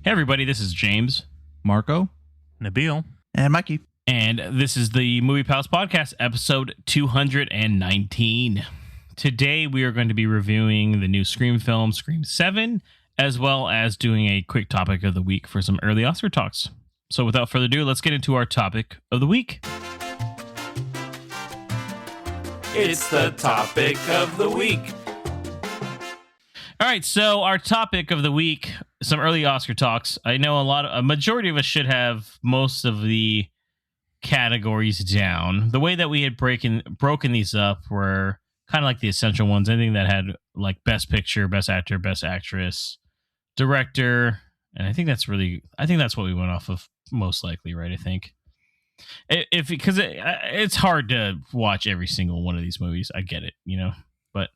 Hey everybody, this is James, Marco, Nabil, and Mikey. and this is the Movie Pals Podcast, episode 219. Today we are going to be reviewing the new Scream film, Scream 7, as well as doing a quick topic of the week for some early Oscar talks. So without further ado, let's get into our topic of the week. it's the topic of the week. All right, so our topic of the week, some early Oscar talks. I know a majority of us should have most of the categories down. The way that we had broken these up were kind of like the essential ones. Anything that had like Best Picture, Best Actor, Best Actress, Director, and I think that's what we went off of most likely, right? I think because it's hard to watch every single one of these movies. I get it, but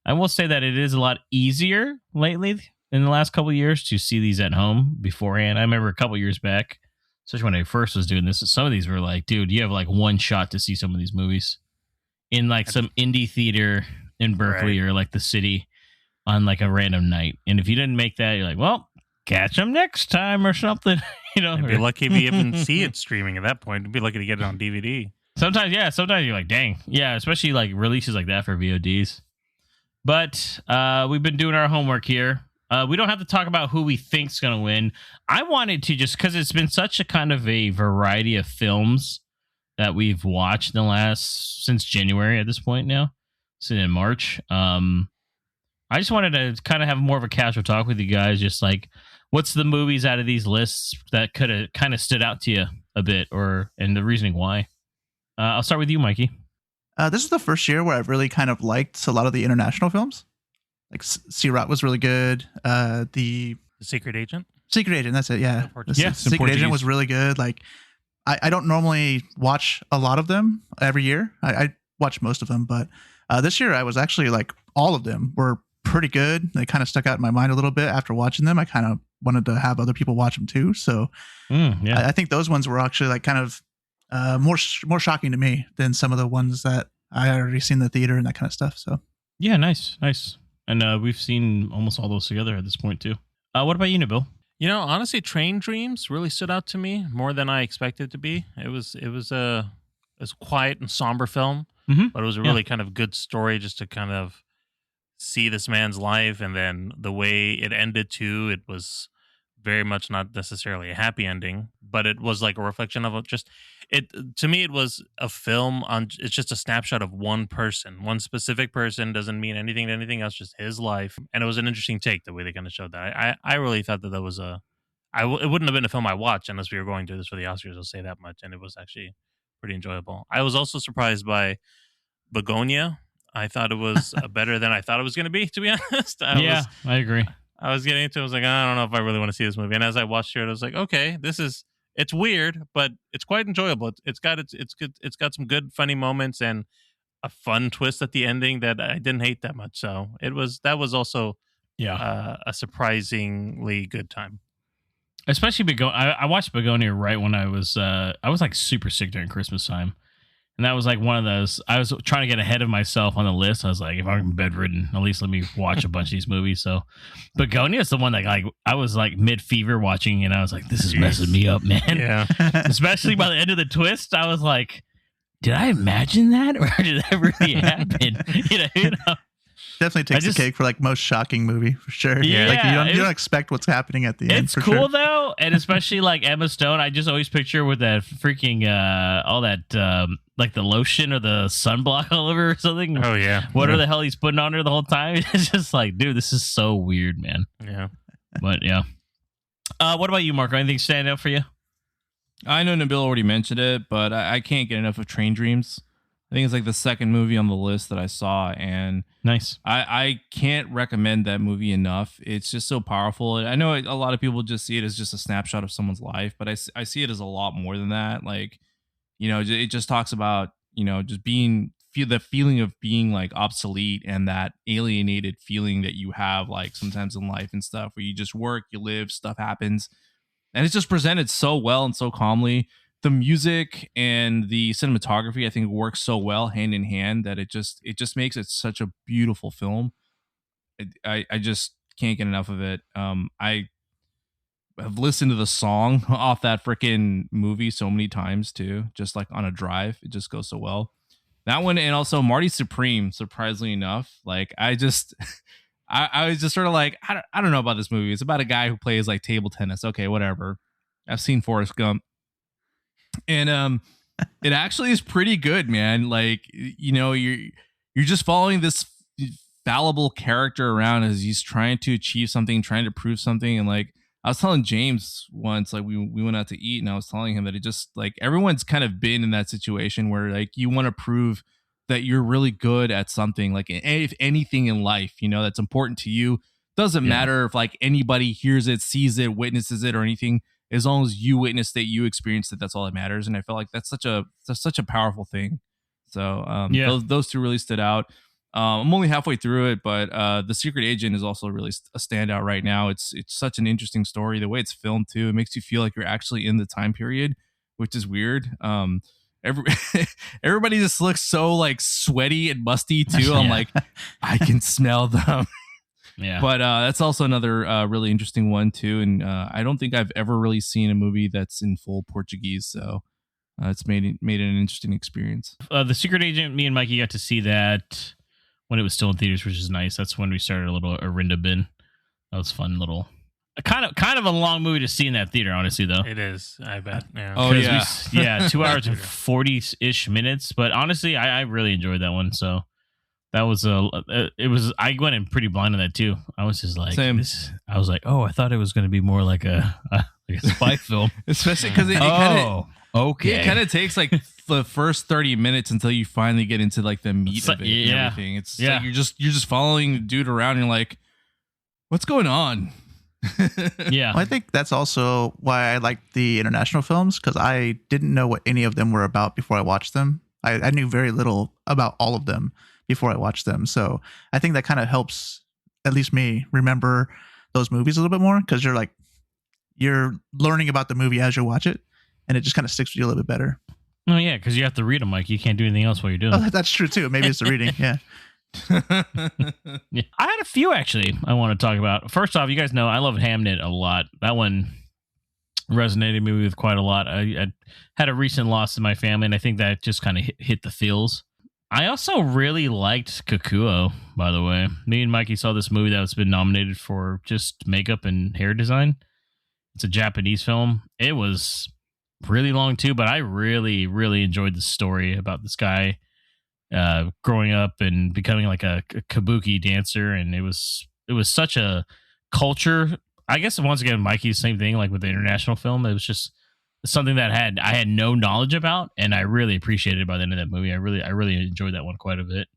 I will say that it is a lot easier lately in the last couple of years to see these at home beforehand. I remember a couple of years back, especially when I first was doing this, some of these were like, dude, you have like one shot to see some of these movies in like some indie theater in Berkeley or like the city on like a random night. And if you didn't make that, you're like, well, catch them next time or something. You'd be lucky if you even see it streaming at that point. You'd be lucky to get it on DVD. Sometimes you're like, dang. Yeah, especially like releases like that for VODs. But we've been doing our homework here. We don't have to talk about who we think's going to win. I wanted to just, because it's been such a kind of a variety of films that we've watched since January at this point now, since in March. I just wanted to kind of have more of a casual talk with you guys, just like, what's the movies out of these lists that could have kind of stood out to you a bit, and the reasoning why. I'll start with you, Mikey. This is the first year where I've really kind of liked a lot of the international films. Like Sirat was really good. The Secret Agent? Secret Agent, that's it, yeah. Secret Agent was really good. Like, I don't normally watch a lot of them every year. I watch most of them, but this year I was actually like, all of them were pretty good. They kind of stuck out in my mind a little bit after watching them. I kind of wanted to have other people watch them too. So I think those ones were actually like kind of more shocking to me than some of the ones that I had already seen in the theater and that kind of stuff. So yeah, nice. And we've seen almost all those together at this point too. What about you, Nabil? Honestly, Train Dreams really stood out to me more than I expected it to be. It was a quiet and somber film, but it was a really kind of good story just to kind of see this man's life, and then the way it ended too. It was very much not necessarily a happy ending, but it was like a reflection of to me it was a film on, it's just a snapshot of one person, one specific person, doesn't mean anything to anything else, just his life. And it was an interesting take the way they kind of showed that. I really thought that was it wouldn't have been a film I watched unless we were going to this for the Oscars, I'll say that much. And it was actually pretty enjoyable. I was also surprised by Begonia. I thought it was better than I thought it was going to be be honest. I agree. I was getting into it. I was like, I don't know if I really want to see this movie. And as I watched it, I was like, okay, it's weird, but it's quite enjoyable. It's good. It's got some good, funny moments and a fun twist at the ending that I didn't hate that much. So that was also a surprisingly good time. Especially Begonia. I watched Begonia right when I was like super sick during Christmas time. And that was like one of those, I was trying to get ahead of myself on the list. I was like, if I'm bedridden, at least let me watch a bunch of these movies. So Begonia is the one that like, I was like mid-fever watching, and I was like, this is messing me up, man. Yeah. Especially by the end of the twist, I was like, did I imagine that? Or did that really happen? You know? Definitely takes the cake for like most shocking movie for sure. Yeah, like you don't expect what's happening at the end. It's cool though, and especially like Emma Stone. I just always picture with that freaking all that like the lotion or the sunblock all over or something. Oh yeah, what the hell he's putting on her the whole time? It's just like, dude, this is so weird, man. Yeah, but yeah. What about you, Marco? Anything stand out for you? I know Nabil already mentioned it, but I can't get enough of Train Dreams. I think it's like the second movie on the list that I saw, and nice. I can't recommend that movie enough. It's just so powerful. I know a lot of people just see it as just a snapshot of someone's life, but I see it as a lot more than that. Like, it just talks about, just the feeling of being like obsolete and that alienated feeling that you have like sometimes in life and stuff, where you just work, you live, stuff happens. And it's just presented so well and so calmly. The music and the cinematography, I think, works so well hand in hand that it just makes it such a beautiful film. I just can't get enough of it. have listened to the song off that freaking movie so many times too, just like on a drive. It just goes so well. That one, and also Marty Supreme, surprisingly enough. Like I was just sort of like, I don't know about this movie. It's about a guy who plays like table tennis. Okay, whatever. I've seen Forrest Gump. And it actually is pretty good, man. Like, you know, you're just following this fallible character around as he's trying to achieve something, trying to prove something. And like I was telling James once, like we went out to eat, and I was telling him that it just like everyone's kind of been in that situation where like you want to prove that you're really good at something, like if anything in life, you know, that's important to you. Doesn't matter if like anybody hears it, sees it, witnesses it, or anything. As long as you witnessed it, you experienced it, that's all that matters. And I felt like that's such a powerful thing. So those two really stood out. I'm only halfway through it, but The Secret Agent is also really a standout right now. It's such an interesting story. The way it's filmed too, it makes you feel like you're actually in the time period, which is weird. Everybody just looks so like sweaty and musty too. I'm like, I can smell them. Yeah, but that's also another really interesting one too. And I don't think I've ever really seen a movie that's in full Portuguese, so it's made it an interesting experience. The Secret Agent, me and Mikey got to see that when it was still in theaters, which is nice. That's when we started a little Arinda bin. That was fun. Little kind of a long movie to see in that theater, honestly, though. It is, I bet. Yeah. Oh yeah, 2 hours and 40-ish minutes. But honestly, I really enjoyed that one. So that was I went in pretty blind on that too. I was just like, I was like, oh, I thought it was going to be more like a spy film, especially because it kind of takes like the first 30 minutes until you finally get into like the meat of it and everything. It's like you're just following the dude around and you're like, what's going on? Well, I think that's also why I like the international films, because I didn't know what any of them were about before I watched them. I knew very little about all of them before I watched them. So I think that kind of helps, at least me, remember those movies a little bit more, because you're learning about the movie as you watch it, and it just kind of sticks with you a little bit better. Oh yeah, because you have to read them, Mike. You can't do anything else while you're doing it. Oh, that's true too. Maybe it's the reading. Yeah. Yeah. I had a few actually I want to talk about. First off, you guys know I love Hamnet a lot. That one resonated me with quite a lot. I had a recent loss in my family, and I think that just kind of hit the feels. I also really liked Kakuo, by the way. Me and Mikey saw this movie that's been nominated for just makeup and hair design. It's a Japanese film. It was really long too, but I really, really enjoyed the story about this guy growing up and becoming like a kabuki dancer. And it was such a culture. I guess once again, Mikey's same thing, like with the international film. It was just something that I had no knowledge about, and I really appreciated it by the end of that movie. I really enjoyed that one quite a bit.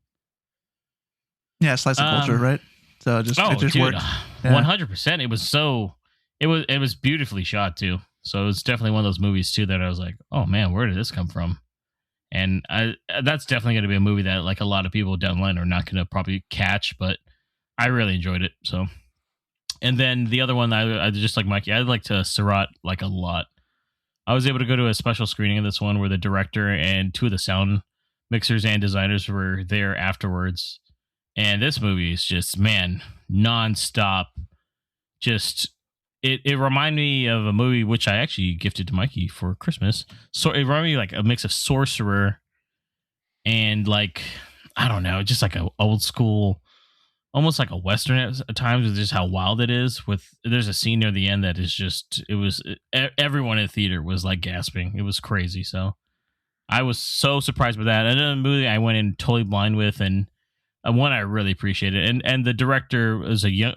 Yeah, slice of culture, right? So it just worked. 100%. It was beautifully shot too. So it's definitely one of those movies too that I was like, oh man, where did this come from? And that's definitely going to be a movie that like a lot of people down the line are not going to probably catch, but I really enjoyed it. So, and then the other one, I just like Mikey, I liked Surat like a lot. I was able to go to a special screening of this one where the director and two of the sound mixers and designers were there afterwards. And this movie is just, man, nonstop. Just, it reminded me of a movie which I actually gifted to Mikey for Christmas. So it reminded me like a mix of Sorcerer and like, I don't know, just like an old school, almost like a Western at times, with just how wild it is. There's a scene near the end that is just, everyone in the theater was like gasping. It was crazy. So I was so surprised with that. Another movie I went in totally blind with, and one I really appreciated. And the director was a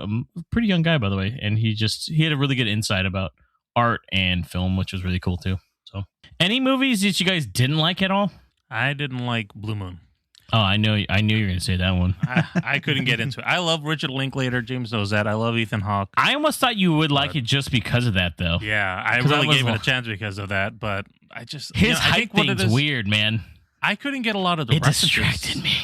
pretty young guy, by the way. And he had a really good insight about art and film, which was really cool too. So any movies that you guys didn't like at all? I didn't like Blue Moon. Oh, I knew you were going to say that one. I couldn't get into it. I love Richard Linklater. James knows that. I love Ethan Hawke. I almost thought you would like it just because of that, though. Yeah, I really gave it a chance because of that, but I just... His hype thing's weird, man. I couldn't get a lot of the references. It distracted me.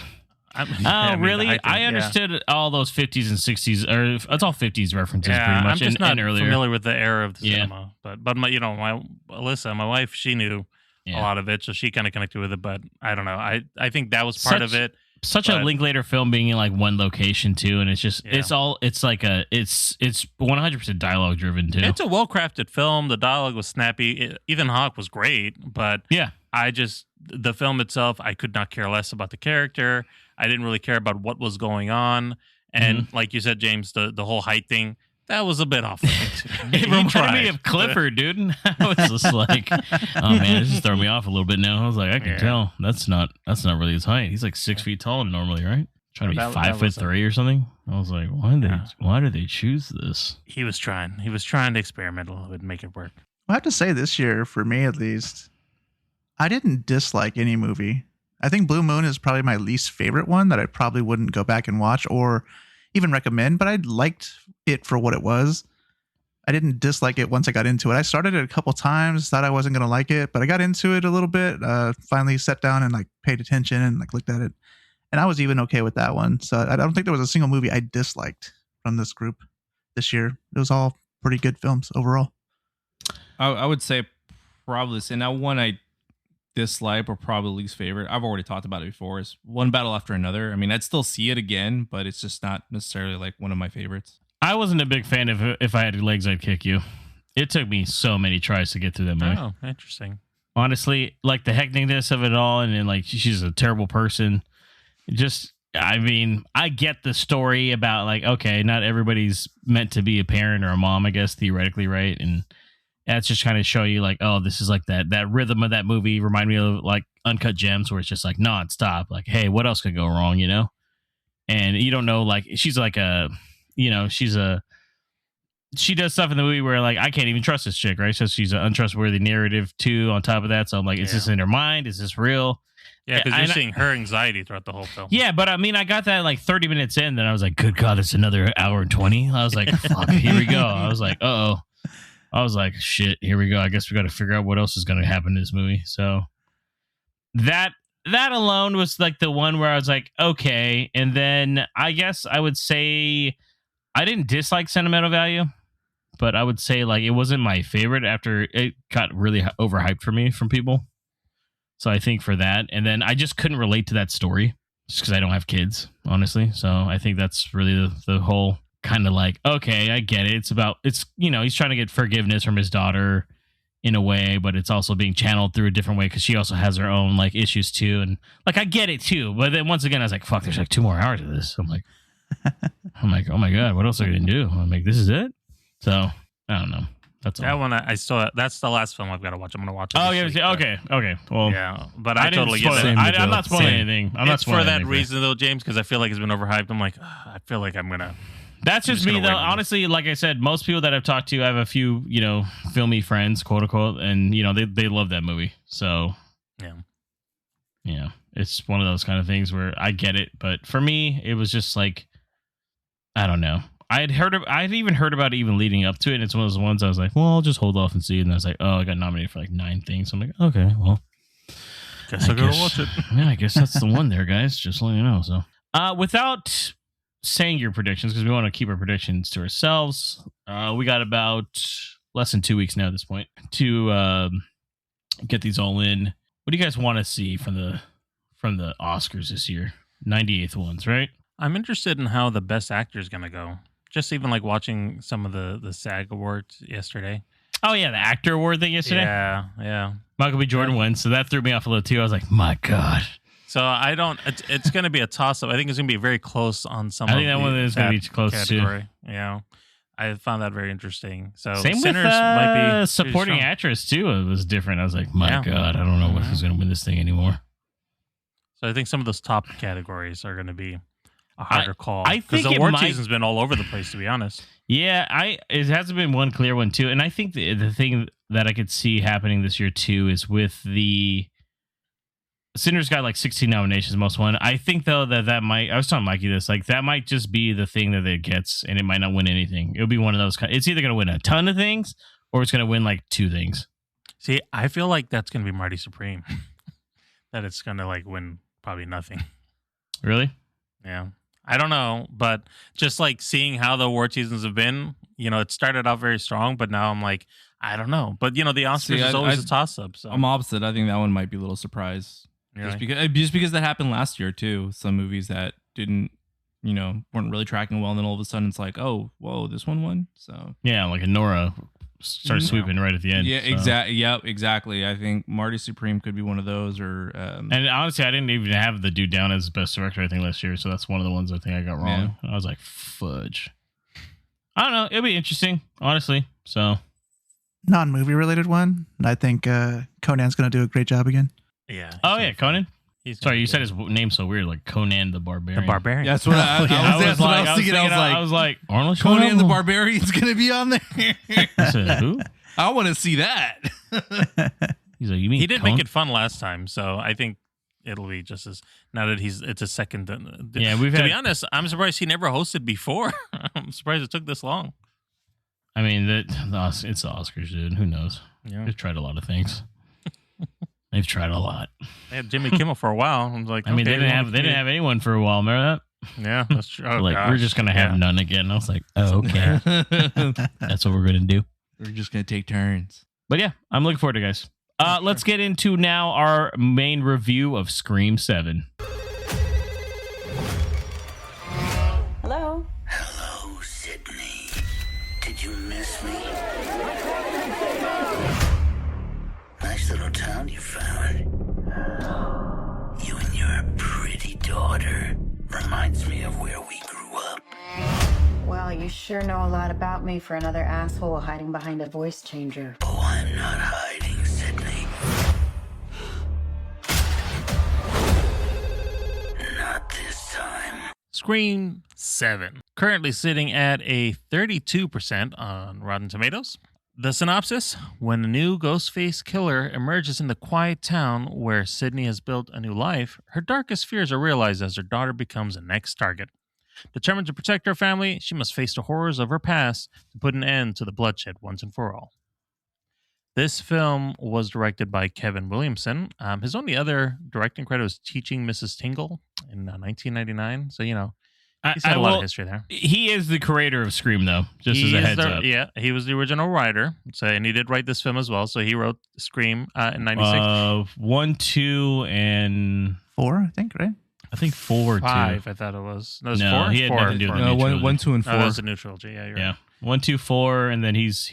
Really? I understood all those 50s and 60s, or it's all 50s references pretty much. I'm just not earlier. familiar with the era of the cinema. But my, Alyssa, my wife, she knew a lot of it, so she kind of connected with it. But I don't know. I think that was part of it. Such a Linklater film being in like one location too, and it's just it's 100% dialogue driven too. It's a well crafted film. The dialogue was snappy. Ethan Hawke was great, but the film itself, I could not care less about the character. I didn't really care about what was going on, and like you said, James, the whole height thing. That was a bit off. It reminded me of Clifford, dude. I was just like, oh man, this is throwing me off a little bit now. I was like, I can tell that's not really his height. He's like 6 feet tall normally, right? Trying to be 5'3" or something. I was like, why did they choose this? He was trying to experiment a little bit and make it work. I have to say this year, for me at least, I didn't dislike any movie. I think Blue Moon is probably my least favorite one that I probably wouldn't go back and watch or even recommend, but I liked it for what it was. I didn't dislike it once I got into it. I started it a couple times, thought I wasn't going to like it, but I got into it a little bit, finally sat down and like paid attention and like looked at it. And I was even okay with that one. So I don't think there was a single movie I disliked from this group this year. It was all pretty good films overall. I would say probably, now one I dislike or probably least favorite, I've already talked about it before, is One Battle After Another. I mean, I'd still see it again, but it's just not necessarily like one of my favorites. I wasn't a big fan of If I Had Legs, I'd Kick You. It took me so many tries to get through that movie. Oh, interesting. Honestly, like the hecticness of it all, and then like she's a terrible person. Just, I mean, I get the story about like, okay, not everybody's meant to be a parent or a mom, I guess, theoretically, right? And that's just kind of show you like, oh, this is like that rhythm of that movie remind me of like Uncut Gems, where it's just like nonstop. Like, hey, what else could go wrong, you know? And you don't know, like, she's like she does stuff in the movie where like I can't even trust this chick, right? So she's an untrustworthy narrative too on top of that. So I'm like, is this in her mind? Is this real? Yeah, because you're seeing her anxiety throughout the whole film. Yeah, but I mean, I got that like 30 minutes in, then I was like, good God, it's another hour and 20. I was like, fuck, here we go. I was like, uh-oh. I was like, shit, here we go. I guess we got to figure out what else is going to happen in this movie. So that alone was like the one where I was like, okay. And then I guess I would say I didn't dislike sentimental value, but I would say like it wasn't my favorite after it got really overhyped for me from people. So I think for that. And then I just couldn't relate to that story just because I don't have kids, honestly. So I think that's really the whole kind of like, okay, I get it. It's he's trying to get forgiveness from his daughter in a way, but it's also being channeled through a different way because she also has her own like issues too. And like, I get it too. But then once again, I was like, fuck, there's like 2 more hours of this. I'm like, oh my God, what else are you going to do? I'm like, this is it? So I don't know. That's that all. one I still. That's the last film I've got to watch. I'm going to watch it. Oh yeah, okay. Well, yeah, but I totally get it. I'm not spoiling anything. I'm not spoiling for that anything. reason though, James, because I feel like it's been overhyped. I'm like, I feel like I'm gonna. That's just me though. Honestly, like I said, most people that I've talked to, I have a few, filmy friends, quote unquote, and they love that movie. So yeah, it's one of those kind of things where I get it, but for me, it was just like, I don't know. I'd even heard about it even leading up to it. And it's one of those ones I was like, well, I'll just hold off and see. And I was like, oh, I got nominated for like 9 things. I'm like, okay, well, guess I'll go watch it. Yeah, I guess that's the one there, guys. Just letting you know. So, without saying your predictions, because we want to keep our predictions to ourselves, we got about less than 2 weeks now at this point to get these all in. What do you guys want to see from the Oscars this year? 98th ones, right? I'm interested in how the best actor is going to go. Just even like watching some of the SAG awards yesterday. Oh yeah, the actor award thing yesterday. Yeah. Michael B. Jordan wins, so that threw me off a little too. I was like, my God. So I don't. It's going to be a toss up. I think it's going to be very close on some. I think that one is going to be close category. too. Yeah, I found that very interesting. So same Sinners with might be supporting actress too. It was different. I was like, my God, I don't know who's going to win this thing anymore. So I think some of those top categories are going to be a harder call. I think the award season's been all over the place, to be honest. Yeah, it hasn't been one clear one too, and I think the thing that I could see happening this year too is with the Sinners got like 16 nominations, most won. I think though that might. I was telling Mikey this, like that might just be the thing that it gets, and it might not win anything. It'll be one of those. It's either going to win a ton of things, or it's going to win like 2 things. See, I feel like that's going to be Marty Supreme. That it's going to like win probably nothing. Really? Yeah. I don't know, but just like seeing how the award seasons have been, it started out very strong, but now I'm like, I don't know. But the Oscars is always a toss up. So I'm opposite. I think that one might be a little surprise. Just because that happened last year too. Some movies that didn't, weren't really tracking well, and then all of a sudden it's like, oh, whoa, this one won. So yeah, like a Nora started sweeping right at the end. Yeah, exactly. Yep, exactly. I think Marty Supreme could be one of those. Or and honestly, I didn't even have the dude down as best director, I think, last year. So that's one of the ones I think I got wrong. Yeah. I was like, fudge. I don't know. It'll be interesting, honestly. So non-movie related one. I think Conan's going to do a great job again. Yeah. Oh yeah, Conan. Sorry, you said his name so weird, like Conan the Barbarian. The Barbarian. Yeah, that's what I was like, Arnold Conan the Barbarian's going to be on there. I said, who? I want to see that. He's like, you mean he did make it fun last time, so I think it'll be just as now that it's a second. Yeah, to be honest, I'm surprised he never hosted before. I'm surprised it took this long. I mean, it's the Oscars, dude. Who knows? Yeah. They've tried a lot of things. They've tried a lot. They had Jimmy Kimmel for a while. I was like, I mean, they didn't have anyone for a while. Remember that? Yeah, that's true. Oh, like, we're just gonna have none again. I was like, oh, okay. That's what we're gonna do. We're just gonna take turns. But yeah, I'm looking forward to it, guys. Let's get into now our main review of Scream 7. Hello? Hello, Sidney. Did you miss me? Nice little town you found. You and your pretty daughter. Reminds me of where we grew up. Well, you sure know a lot about me for another asshole hiding behind a voice changer. Oh, I'm not hiding, Sidney. Not this time. Scream 7. Currently sitting at a 32% on Rotten Tomatoes. The synopsis: when a new Ghostface killer emerges in the quiet town where Sidney has built a new life, her darkest fears are realized as her daughter becomes the next target. Determined to protect her family, she must face the horrors of her past to put an end to the bloodshed once and for all. This film was directed by Kevin Williamson. His only other directing credit was Teaching Mrs. Tingle in 1999. So, he's had a lot of history there. He is the creator of Scream, though, just as a heads up. Yeah, he was the original writer, and he did write this film as well. So he wrote Scream in 96. 1, 2, and 4, I think, right? I think 4 or 2. 5, I thought it was. No, it was no 4? He had nothing to do with the no, new trilogy. 1, 2, and 4. Oh, that's a new trilogy. Yeah, you're right. 1, 2, 4, and then he's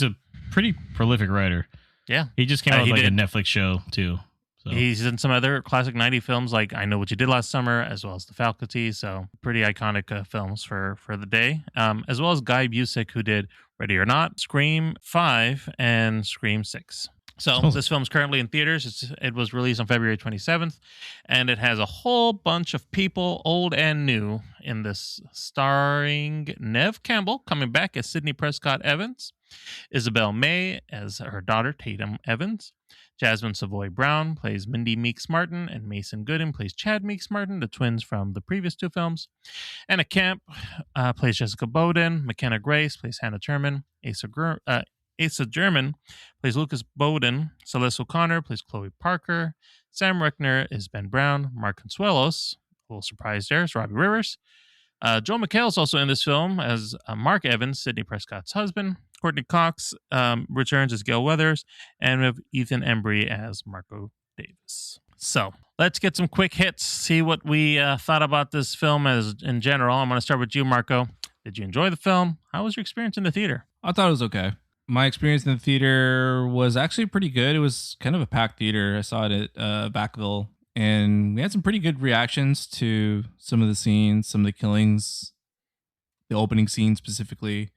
a pretty prolific writer. Yeah. He just came out with a Netflix show, too. So. He's in some other classic 90s films like I Know What You Did Last Summer, as well as The Faculty. So pretty iconic films for the day. As well as Guy Busick, who did Ready or Not, Scream 5, and Scream 6. So this film's currently in theaters. It was released on February 27th, and it has a whole bunch of people, old and new, in this, starring Neve Campbell coming back as Sidney Prescott Evans, Isabel May as her daughter Tatum Evans, Jasmine Savoy Brown plays Mindy Meeks Martin, and Mason Gooden plays Chad Meeks Martin, the twins from the previous 2 films. Anna Camp plays Jessica Bowden, McKenna Grace plays Hannah Turman, Asa German plays Lucas Bowden, Celeste O'Connor plays Chloe Parker, Sam Reckner is Ben Brown, Mark Consuelos, a little surprise there, is Robbie Rivers. Joel McHale is also in this film as Mark Evans, Sidney Prescott's husband. Courtney Cox returns as Gail Weathers, and we have Ethan Embry as Marco Davis. So let's get some quick hits, see what we thought about this film as in general. I'm going to start with you, Marco. Did you enjoy the film? How was your experience in the theater? I thought it was okay. My experience in the theater was actually pretty good. It was kind of a packed theater. I saw it at Backville, and we had some pretty good reactions to some of the scenes, some of the killings, the opening scene specifically,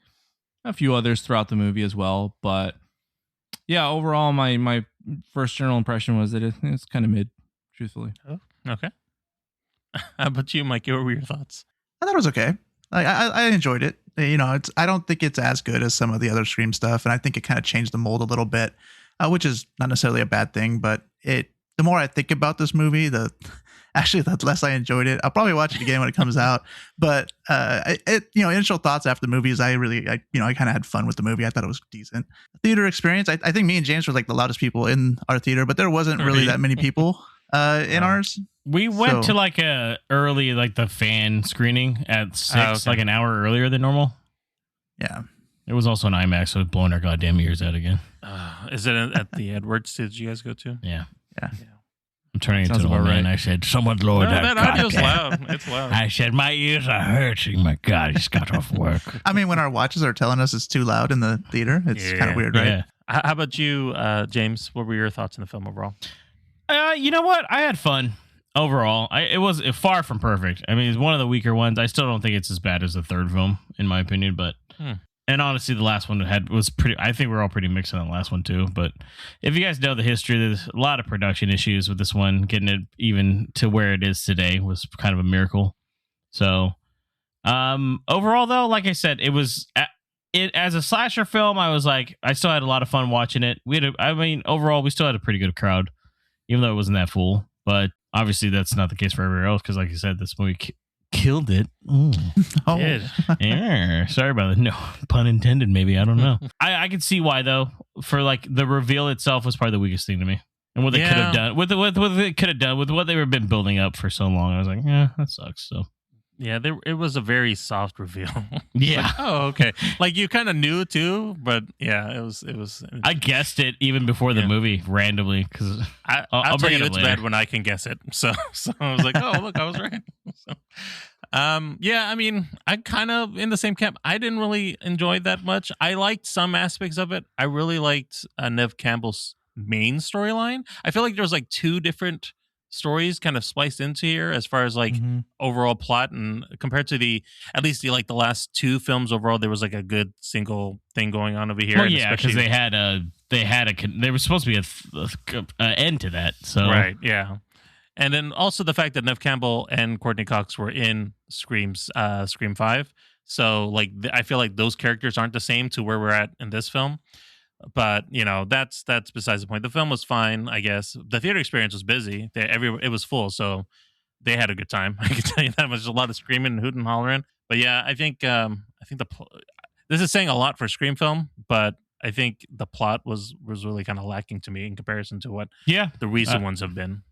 a few others throughout the movie as well. But yeah, overall, my first general impression was that it's kind of mid, truthfully. Oh, okay. How about you, Mike? What were your thoughts? I thought it was okay. I enjoyed it. I don't think it's as good as some of the other Scream stuff, and I think it kind of changed the mold a little bit, which is not necessarily a bad thing. But the more I think about this movie, the less I enjoyed it. I'll probably watch it again when it comes out. But initial thoughts after the movie is I kind of had fun with the movie. I thought it was decent. Theater experience. I think me and James were like the loudest people in our theater, but there wasn't really that many people in ours. We went to like the fan screening at 6, like an hour earlier than normal. Yeah. It was also an IMAX, so it's blowing our goddamn ears out again. Is it at the Edwards? Did you guys go to? Yeah. I'm turning into an old man. I said, someone lower that audio's loud. It's loud. I said, my ears are hurting. My God, I just got off work. I mean, when our watches are telling us it's too loud in the theater, it's kind of weird, right? Yeah. How about you, James? What were your thoughts on the film overall? You know what? I had fun overall. It was far from perfect. I mean, it's one of the weaker ones. I still don't think it's as bad as the third film, in my opinion, but... And honestly, the last one was pretty. I think we're all pretty mixed on the last one too. But if you guys know the history, there's a lot of production issues with this one. Getting it even to where it is today was kind of a miracle. So, overall, though, like I said, it was as a slasher film. I was like, I still had a lot of fun watching it. Overall, we still had a pretty good crowd, even though it wasn't that full. But obviously, that's not the case for everywhere else because, like you said, this movie killed it. Oh, yeah. Sorry about that. No pun intended. Maybe I don't know. I can see why though. For like the reveal itself was probably the weakest thing to me, and what they could have done with what they could have done with what they were been building up for so long. I was like, yeah, that sucks. So yeah, it was a very soft reveal. Yeah. Like, oh, okay. Like you kind of knew too, but yeah, it was. I guessed it even before the movie randomly because I'll bring it up. It's bad when I can guess it. So I was like, oh look, I was right. So, yeah, I mean, I kind of in the same camp. I didn't really enjoy that much. I liked some aspects of it. I really liked Neve Campbell's main storyline. I feel like there was like two different stories kind of spliced into here as far as like overall plot, and compared to at least the last two films overall, there was like a good single thing going on over here. Well, yeah, because there was supposed to be a end to that. So right, yeah. And then also the fact that Neve Campbell and Courtney Cox were in Scream 5. So like I feel like those characters aren't the same to where we're at in this film. But, you know, that's besides the point. The film was fine, I guess. The theater experience was busy. It was full, so they had a good time. I can tell you that much. There's a lot of screaming and hooting and hollering. But yeah, I think this is saying a lot for a Scream film, but I think the plot was really kind of lacking to me in comparison to what the recent ones have been.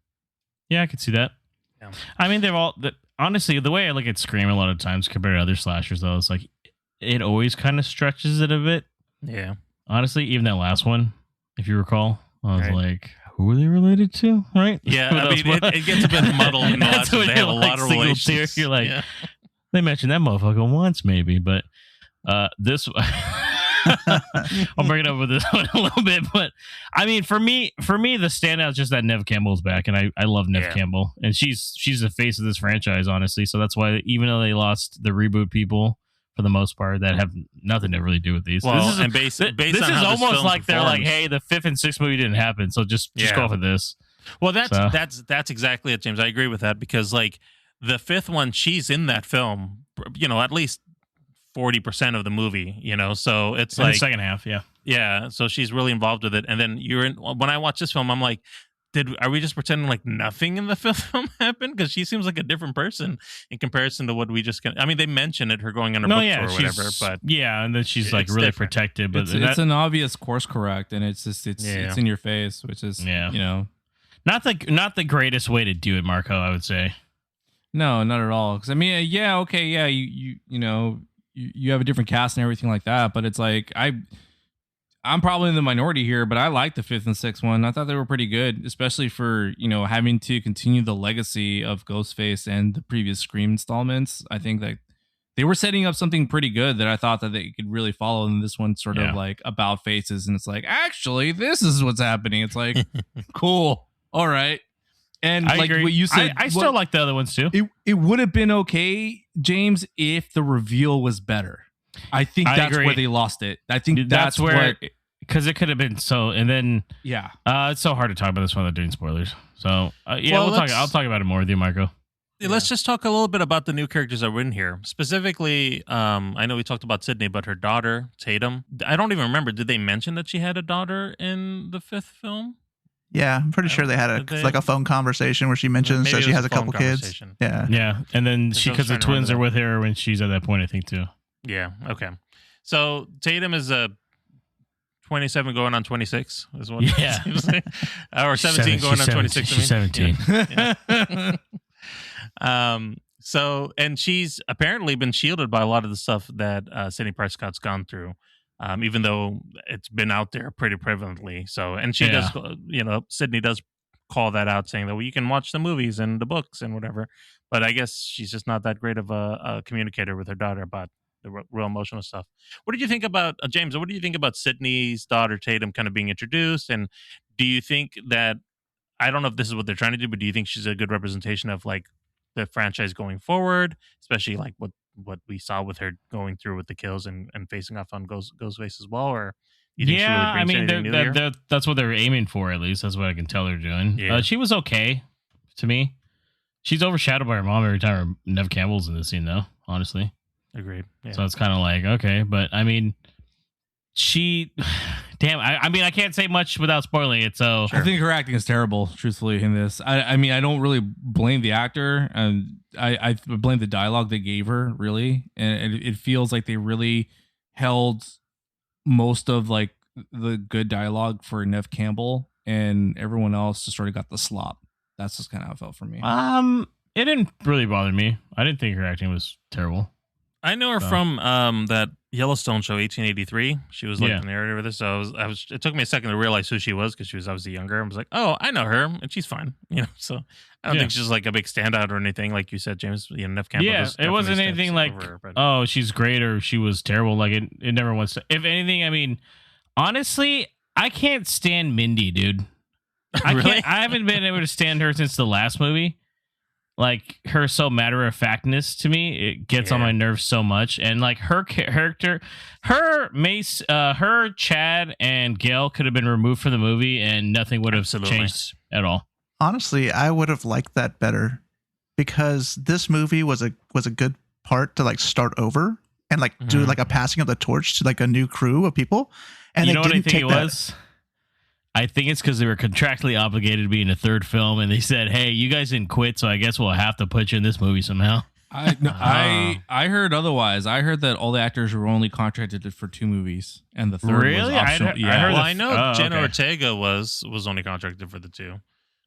Yeah, I could see that. Yeah. I mean, honestly, the way I look at Scream a lot of times compared to other slashers, though, it's like it always kind of stretches it a bit. Yeah. Honestly, even that last one, if you recall, I was like, who are they related to? Right? Yeah, I mean, it gets a bit muddled in the last one. They have a lot of relations. You're like, they mentioned that motherfucker once, maybe, but this... I'll bring it up with this one a little bit, but I mean, for me, the standout is just that Neve Campbell's back, and I love Neve Campbell, and she's the face of this franchise, honestly. So that's why, even though they lost the reboot people for the most part, that have nothing to really do with these. Well, this is almost like they're like, hey, the 5th and 6th movie didn't happen, so just go off of this. Well, that's exactly it, James. I agree with that because like the 5th one, she's in that film, you know, at least 40% of the movie, you know, so it's like the second half, yeah. So she's really involved with it, and then when I watch this film, I'm like, are we just pretending like nothing in the film happened? Because she seems like a different person in comparison to what we just. I mean, they mentioned it, her going on her book tour or whatever, but and then she's like really different. Protected, but it's an obvious course correct, and it's just it's in your face, which is you know, not the greatest way to do it, Marco. I would say no, not at all. Because I mean, you know. You have a different cast and everything like that, but it's like I'm probably in the minority here, but I like the 5th and 6th one. I thought they were pretty good, especially for, you know, having to continue the legacy of Ghostface and the previous Scream installments. I think that they were setting up something pretty good that I thought that they could really follow. And this one sort of like about faces, and it's like, actually, this is what's happening. It's like, cool, all right. And I like agree. what you said, I still like the other ones too. It would have been okay, James, if the reveal was better. I think that's where they lost it. I think that's where, because it could have been so. And then it's so hard to talk about this one without doing spoilers. So I'll talk about it more with you, Marco. Let's just talk a little bit about the new characters that were in here. Specifically, I know we talked about Sidney, but her daughter Tatum. I don't even remember. Did they mention that she had a daughter in the 5th film? Yeah, I'm pretty sure they had a phone conversation where she mentions that she has a couple kids. Yeah, and then because the twins are with her when she's at that point, I think too. Yeah. Okay. So Tatum is a 27 going on 26 is what it seems like. Or 17 going on 26. She's 17. So, and she's apparently been shielded by a lot of the stuff that Sidney Prescott's gone through. Even though it's been out there pretty prevalently. So, and she does, you know, Sidney does call that out, saying that, well, you can watch the movies and the books and whatever. But I guess she's just not that great of a communicator with her daughter about the real emotional stuff. What did you think about James? What do you think about Sidney's daughter Tatum kind of being introduced? And do you think that, I don't know if this is what they're trying to do, but do you think she's a good representation of like the franchise going forward, especially like what we saw with her going through with the kills and facing off on Ghostface as well? Or you think she really brings anything new here? That's what they're aiming for, at least. That's what I can tell they're doing. Yeah. She was okay to me. She's overshadowed by her mom every time Nev Campbell's in the scene, though, honestly. Agreed. Yeah. So it's kind of like, okay. But, I mean, damn, I mean, I can't say much without spoiling it, so... I think her acting is terrible, truthfully, in this. I mean, I don't really blame the actor, and I blame the dialogue they gave her, really. And it feels like they really held most of, like, the good dialogue for Nev Campbell, and everyone else just sort of got the slop. That's just kind of how it felt for me. It didn't really bother me. I didn't think her acting was terrible. I know her from that Yellowstone show, 1883. She was like the narrator of this. So it took me a second to realize who she was because she was obviously younger. I was like, oh, I know her, and she's fine. So I don't think she's like a big standout or anything, like you said, James. Nev Campbell. Yeah, it wasn't anything like, oh, she's great or she was terrible. Like it never was. If anything, I mean, honestly, I can't stand Mindy, dude. I haven't been able to stand her since the last movie. Like her so matter of factness to me, it gets on my nerves so much. And like her character, her Mace, her Chad and Gail could have been removed from the movie, and nothing would have changed at all. Honestly, I would have liked that better because this movie was a good part to like start over and like do like a passing of the torch to like a new crew of people. And you know what I think it was? I think it's because they were contractually obligated to be in a third film, and they said, "Hey, you guys didn't quit, so I guess we'll have to put you in this movie somehow." I heard otherwise. I heard that all the actors were only contracted for 2 movies, and the third was optional. I know Jenna Ortega was only contracted for the 2.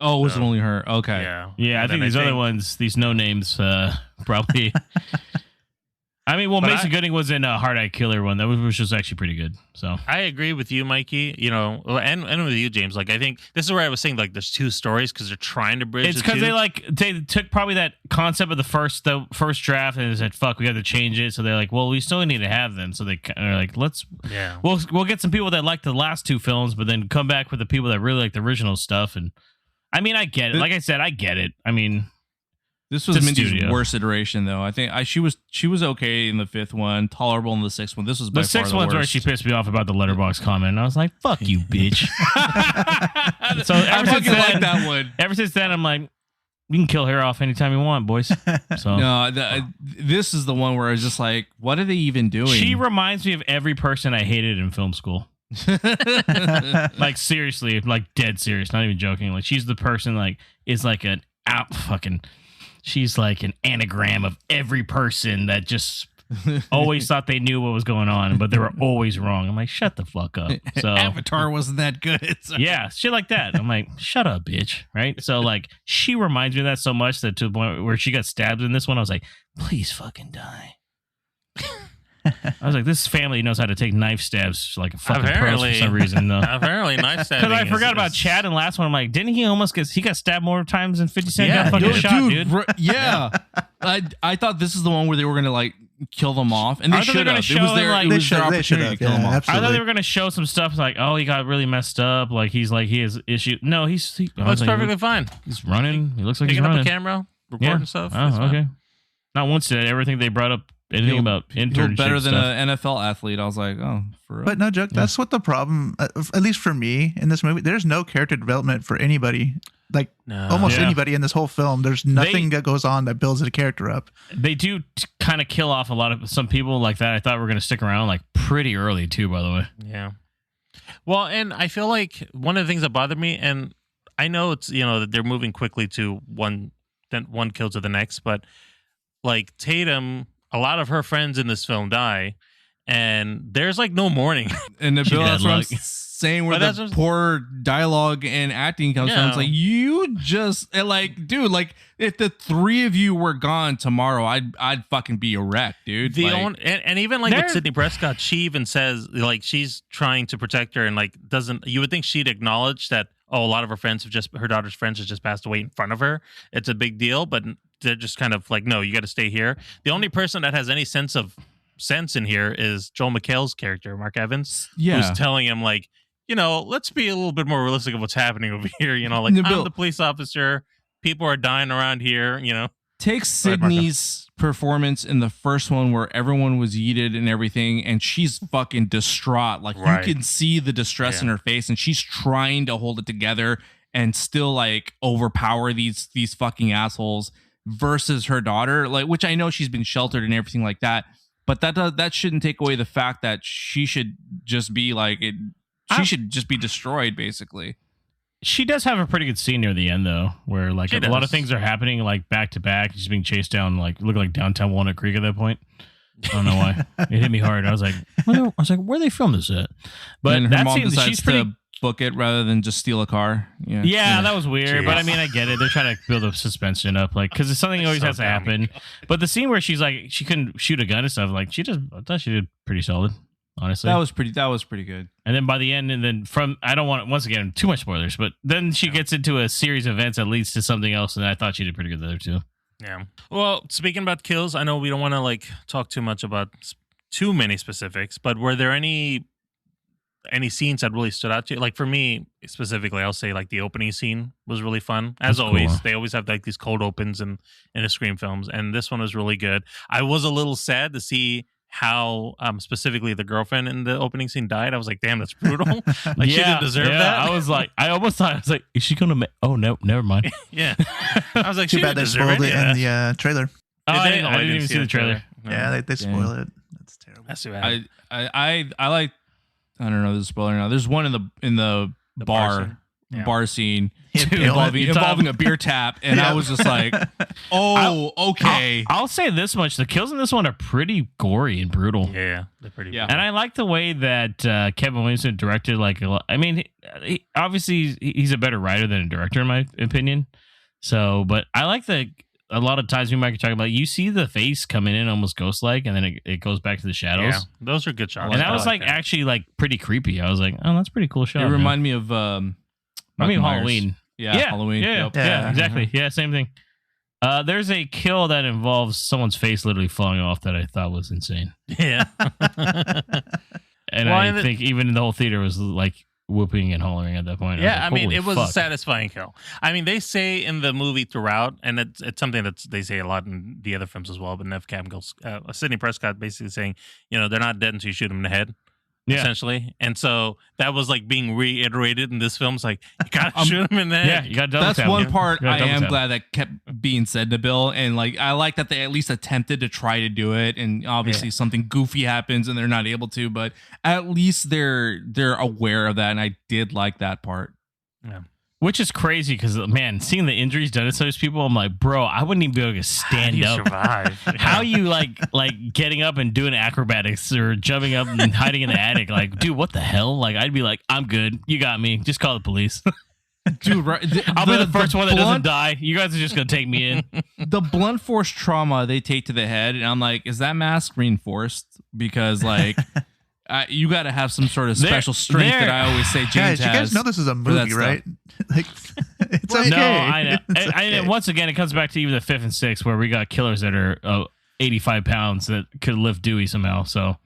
Oh, it was only her. Okay. Yeah. I think these other ones, these no names, probably. I mean, Mason Gooding was in a Hard Eye Killer one. That was just actually pretty good. So I agree with you, Mikey. And with you, James. Like, I think this is where I was saying like there's 2 stories because they're trying to bridge. It's because they took probably that concept of the first draft and they said, "Fuck, we got to change it." So they're like, "Well, we still need to have them." So they're like, we'll get some people that like the last 2 films, but then come back with the people that really like the original stuff." And I mean, I get it. Like I said, I get it. I mean. This was Mindy's worst iteration, though. I think she was okay in the 5th one, tolerable in the 6th one. This was by far the worst. The 6th one's where she pissed me off about the letterbox comment, and I was like, "Fuck you, bitch." So ever since then, I'm like, you can kill her off anytime you want, boys. So no, this is the one where I was just like, what are they even doing? She reminds me of every person I hated in film school. Like seriously, like dead serious, not even joking. Like she's the person like is like an she's like an anagram of every person that just always thought they knew what was going on, but they were always wrong. I'm like, shut the fuck up. So Avatar wasn't that good. So. Yeah, shit like that. I'm like, shut up, bitch. Right? So like, she reminds me of that so much that to the point where she got stabbed in this one, I was like, please fucking die. I was like, this family knows how to take knife stabs like a fucking pros for some reason. No. Apparently, knife stabbing. Because I forgot about Chad in the last one. I'm like, didn't he almost he got stabbed more times than 50 Cent got fucking shot, dude? Yeah. I thought this is the one where they were going to like kill them off, and they should have. It was their opportunity to kill them off. Absolutely. I thought they were going to show some stuff like, oh, he got really messed up. Like he has issues. No, he looks perfectly fine. He's running. He looks like he's running. Picking up a camera, recording stuff. Oh, okay. Not once did I ever think they brought up anything about internship better than stuff. an NFL athlete. I was like, oh, for real. But no joke, that's what the problem, at least for me in this movie, there's no character development for anybody. Like almost anybody in this whole film. There's nothing that goes on that builds a character up. They do kind of kill off a lot of some people like that. I thought were going to stick around like pretty early too, by the way. Yeah. Well, and I feel like one of the things that bothered me, and I know it's, that they're moving quickly to one kill to the next, but like Tatum, a lot of her friends in this film die, and there's like no mourning. And the bill, that's what I'm saying, where the poor dialogue and acting comes from. It's like, you just like, dude, like if the 3 of you were gone tomorrow, I'd fucking be a wreck, dude. And even like with Sidney Prescott, she even says like she's trying to protect her and like you would think she'd acknowledge that, oh, a lot of her daughter's friends have just passed away in front of her. It's a big deal, but they're just kind of like, no, you got to stay here. The only person that has any sense in here is Joel McHale's character, Mark Evans, who's telling him like, let's be a little bit more realistic of what's happening over here. Like I'm the police officer. People are dying around here. Take Sidney's performance in the first one where everyone was yeeted and everything, and she's fucking distraught. Like you can see the distress in her face, and she's trying to hold it together and still like overpower these fucking assholes. Versus her daughter, like, which I know she's been sheltered and everything like that, but that shouldn't take away the fact that she should just be like it. She should just be destroyed, basically. She does have a pretty good scene near the end, though, where like a lot of things are happening like back to back. She's being chased down, like looking like downtown Walnut Creek at that point. I don't know why it hit me hard. I was like, where they filmed this at? But and her that mom scene, decides she's pretty. To book it rather than just steal a car. Yeah, that was weird. Jeez. But I mean, I get it. They're trying to build a suspension up, like because something always has to happen. But the scene where she's like, she couldn't shoot a gun and stuff, like I thought she did pretty solid. Honestly, that was pretty good. And then by the end, and then I don't want once again too much spoilers, but then she gets into a series of events that leads to something else, and I thought she did pretty good there too. Yeah. Well, speaking about kills, I know we don't want to like talk too much about too many specifics, but were there any scenes that really stood out to you? Like for me specifically, I'll say like the opening scene was really fun. As always, cool. They always have like these cold opens in the Scream films, and this one was really good. I was a little sad to see how specifically the girlfriend in the opening scene died. I was like, damn, that's brutal. Like she didn't deserve that. I was like, I almost thought, I was like, is she gonna oh no, never mind. Yeah. I was like, too bad they spoiled it in the trailer. I didn't even see the trailer. No. Yeah, they spoil it. That's terrible. That's too bad. I like, I don't know, there's a spoiler now. There's one in the bar scene involving a beer tap, and I was just like, okay. I'll say this much: the kills in this one are pretty gory and brutal. Yeah, they're pretty. Yeah, and I like the way that Kevin Williamson directed. Like, I mean, obviously he's a better writer than a director, in my opinion. So, but I like a lot of times we might be talking about, you see the face coming in almost ghost-like, and then it goes back to the shadows. Yeah, those are good shots. And that was like actually like pretty creepy. I was like, oh, that's a pretty cool shot. It reminded me of Halloween. Yeah, Halloween. Yeah, exactly. Yeah, same thing. There's a kill that involves someone's face literally falling off that I thought was insane. Yeah. And I think even the whole theater was like whooping and hollering at that point. Yeah, I mean, it was a satisfying kill. I mean, they say in the movie throughout, and it's something that they say a lot in the other films as well, but Nev Campbell's Sidney Prescott basically saying, they're not dead until you shoot them in the head. Yeah. Essentially, and so that was like being reiterated in this film. It's like, you gotta shoot him in the head. Yeah, you got double That's tap, one part I am glad that kept being said in the bill, and like I like that they at least attempted to try to do it. And obviously something goofy happens and they're not able to, but at least they're aware of that, and I did like that part. Yeah. Which is crazy because, man, seeing the injuries done to those people, I'm like, bro, I wouldn't even be able to stand up. Survive? How you like getting up and doing acrobatics or jumping up and hiding in the attic? Like, dude, what the hell? Like, I'd be like, I'm good. You got me. Just call the police. Dude, right? I'll be the first one that doesn't die. You guys are just going to take me in. The blunt force trauma they take to the head, and I'm like, is that mask reinforced? Because, like... you got to have some sort of special strength that I always say James has. You guys know this is a movie, right? Like, it's okay. No, I know. And once again, it comes back to even the 5th and 6th where we got killers that are 85 pounds that could lift Dewey somehow. So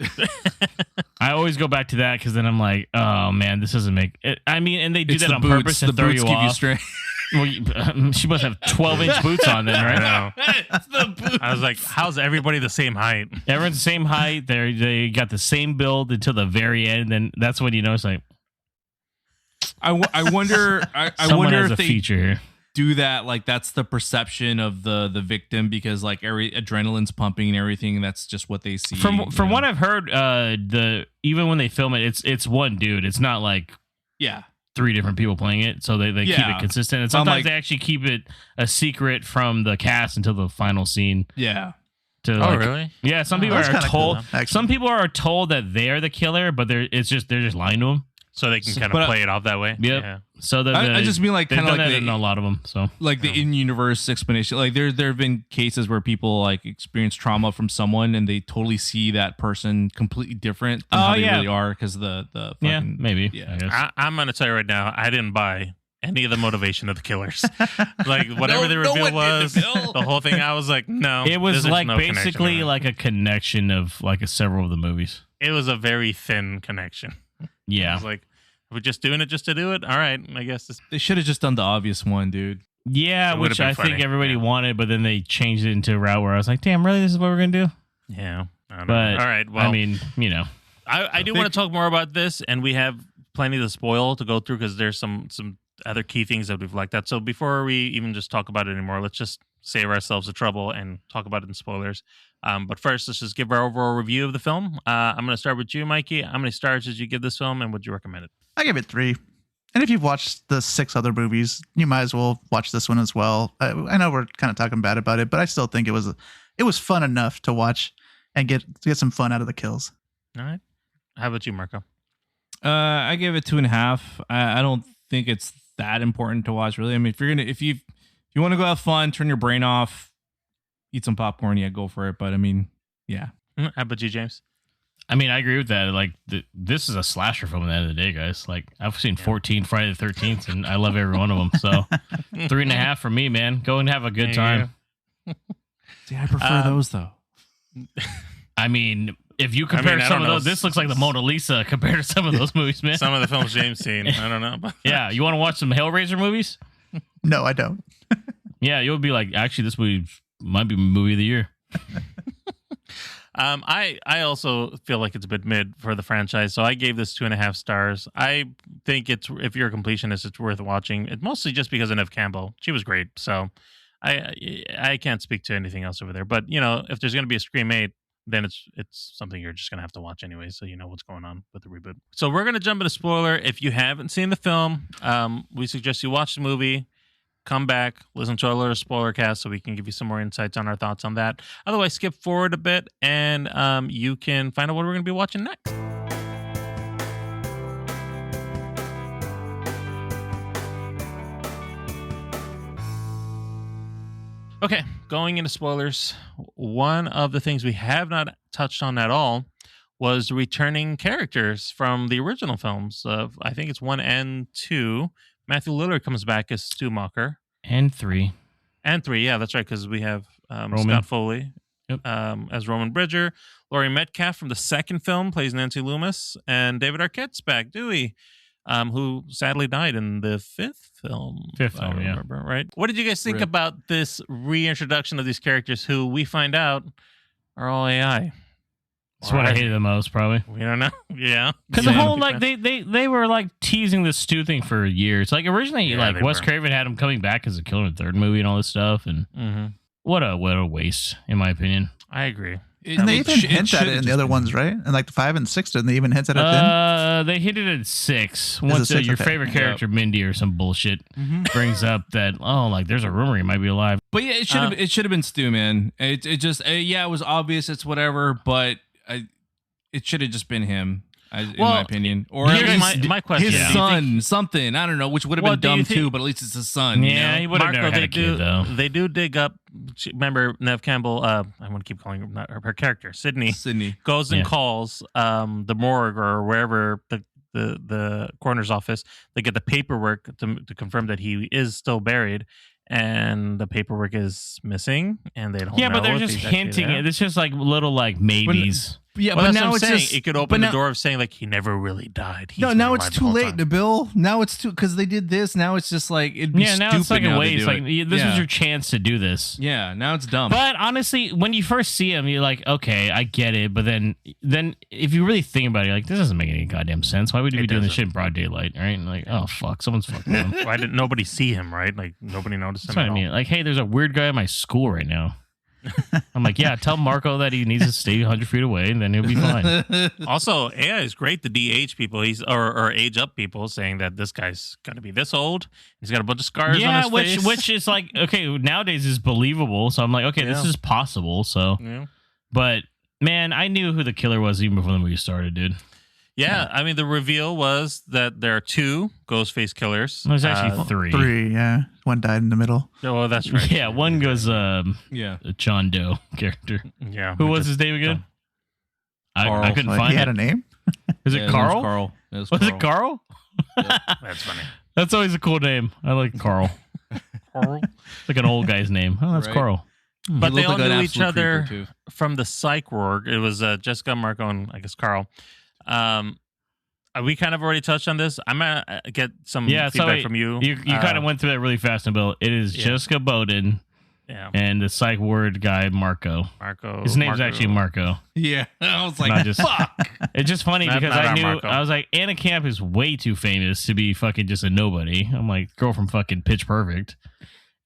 I always go back to that because then I'm like, oh, man, this doesn't make it. I mean, and they do that on purpose to throw you off. Well, she must have 12-inch boots on then, right? I know. I was like, how's everybody the same height? Everyone's the same height. They got the same build until the very end. And then that's when you know it's like, I wonder if they feature here. Do that. Like, that's the perception of the victim because like every adrenaline's pumping and everything. That's just what they see. From what I've heard, even when they film it, it's one dude. It's not like 3 different people playing it, so they keep it consistent. And sometimes they actually keep it a secret from the cast until the final scene. Yeah. Really? Yeah. Some people are told. Cool, some people are told that they're the killer, but they're just lying to them, so they can kind of play it off that way. Yep. Yeah. So I just mean like kind of like in a lot of them. So like the in-universe explanation. Like there have been cases where people like experience trauma from someone and they totally see that person completely different than how they really are because the fucking, maybe. Yeah. I'm gonna tell you right now, I didn't buy any of the motivation of the killers. Like whatever the reveal was, the whole thing. I was like, no. It was like no basically like a connection of like several of the movies. It was a very thin connection. Yeah. I was like, we're just doing it just to do it. All right, I guess they should have just done the obvious one, dude. Yeah, which I think everybody wanted, but then they changed it into a route where I was like, damn, really, this is what we're gonna do? Yeah. But all right. Well, I mean, you know, I do want to talk more about this, and we have plenty to spoil to go through because there's some other key things that we've liked. That so before we even just talk about it anymore, let's just save ourselves the trouble and talk about it in spoilers. But first, let's just give our overall review of the film. I'm going to start with you, Mikey. How many stars did you give this film, and would you recommend it? I give it 3. And if you've watched the 6 other movies, you might as well watch this one as well. I know we're kind of talking bad about it, but I still think it was fun enough to watch and get some fun out of the kills. All right. How about you, Marco? I gave it 2.5. I don't think it's that important to watch, really. I mean, if you want to go have fun, turn your brain off, eat some popcorn, yeah, go for it. But I mean, yeah. How about you, James? I mean, I agree with that. Like, this is a slasher film at the end of the day, guys. Like, I've seen 14 Friday the 13th, and I love every one of them. So, 3.5 for me, man. Go and have a good time. See, I prefer those, though. I mean, if you compare some of those, this looks like the Mona Lisa compared to some of those movies, man. Some of the films James seen. I don't know. Yeah, you want to watch some Hellraiser movies? No, I don't. Yeah, you'll be like, actually, this movie might be movie of the year. I also feel like it's a bit mid for the franchise, so I gave this 2.5 stars. I think if you're a completionist, it's worth watching. It's mostly just because of Neve Campbell. She was great, so I can't speak to anything else over there. But you know, if there's going to be a Scream 8, then it's something you're just going to have to watch anyway, so you know what's going on with the reboot. So we're going to jump into spoiler. If you haven't seen the film, we suggest you watch the movie, come back, listen to our little spoiler cast so we can give you some more insights on our thoughts on that. Otherwise, skip forward a bit and you can find out what we're going to be watching next. Okay, going into spoilers, one of the things we have not touched on at all was the returning characters from the original films of, I think it's 1 and 2. Matthew Lillard comes back as Stu Macher. And 3. And 3, yeah, that's right, because we have Scott Foley as Roman Bridger. Laurie Metcalf from the second film plays Nancy Loomis. And David Arquette's back, Dewey, who sadly died in the fifth film. I remember, right? What did you guys think about this reintroduction of these characters who we find out are all AI? That's what I hated the most, probably. We don't know. Yeah. Because the whole, like, they were, like, teasing the Stu thing for years. Like, originally, Wes Craven had him coming back as a killer in the third movie and all this stuff. And what a waste, in my opinion. I agree. And they even hint at it in the other ones, right? And like the 5 and 6, didn't they even hint at it then? They hinted at 6. Once your favorite character, Mindy or some bullshit, brings up that, like, there's a rumor he might be alive. But yeah, it should have been Stu, man. It just, it was obvious, it's whatever, but it should have just been him. In my opinion, or here's my question: his son, something I don't know, which would have been dumb too, but at least it's his son. Yeah, he would have never had a kid, though. They do dig up. Remember Neve Campbell? I want to keep calling her character Sidney. Sydney goes and calls the morgue or wherever the coroner's office. They get the paperwork to confirm that he is still buried. And the paperwork is missing, and they don't. Yeah, but they're just hinting it. It's just like little maybes. But now it's just it could open the door of saying like he never really died. Now it's too late, Nabil. Now it's too because they did this. Now it's just like it'd be stupid. Now it's like a waste. Like this was your chance to do this. Yeah, now it's dumb. But honestly, when you first see him, you're like, okay, I get it. But then if you really think about it, you're like, this doesn't make any goddamn sense. Why would you be doing this shit in broad daylight, right? And like, oh fuck, someone's fucking him. Why didn't nobody see him? Right? Like nobody noticed him. That's what I mean. Like, hey, there's a weird guy at my school right now. I'm like, yeah, tell Marco that he needs to stay 100 feet away, and then he'll be fine. Also, AI is great to de-age people. Or age up people, saying that this guy's gonna be this old. He's got a bunch of scars on his face. Which is like, okay, nowadays is believable. So I'm like, okay, this is possible. So, but man, I knew who the killer was even before the movie started, dude. Yeah, I mean, the reveal was that there are 2 Ghostface killers. There's actually 3. 3, yeah. One died in the middle. Oh, that's right. Yeah, one goes, a John Doe character. Yeah. Who was his name again? I couldn't find it. He had a name? Is it Carl? Carl. Was it Carl? That's funny. That's always a cool name. I like Carl. Carl? It's like an old guy's name. Oh, that's Right. Carl. But they all like an knew each absolute other creeper, too. from the psych ward. It was Jessica, Marco, and I guess Carl. We kind of already touched on this. I'm going to get some feedback from you. You kind of went through that really fast, Bill. It is Jessica Bowden and the psych ward guy, Marco. His name's actually Marco. Yeah. I was like, fuck. It's just funny because I knew, Marco. I was like, Anna Camp is way too famous to be fucking just a nobody. I'm like, girl from fucking Pitch Perfect.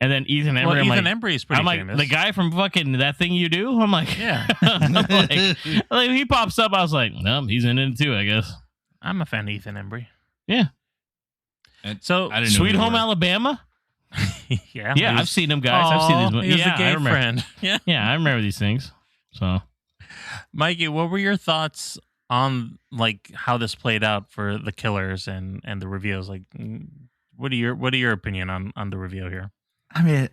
And then Ethan Embry. Well, I'm Ethan like, Embry is pretty famous. The guy from fucking That Thing You Do? I'm like, yeah. like, he pops up. I was like, no, he's in it too, I guess. I'm a fan of Ethan Embry. Yeah. So, I didn't know Sweet who Home they were. Alabama? yeah. Yeah, I've seen him, guys. I've seen these movies. He was Yeah, a gay I remember. friend. Yeah. Yeah, I remember these things. So, Mikey, what were your thoughts on like how this played out for the killers and the reveals? Like, what are your opinion on the reveal here? I mean,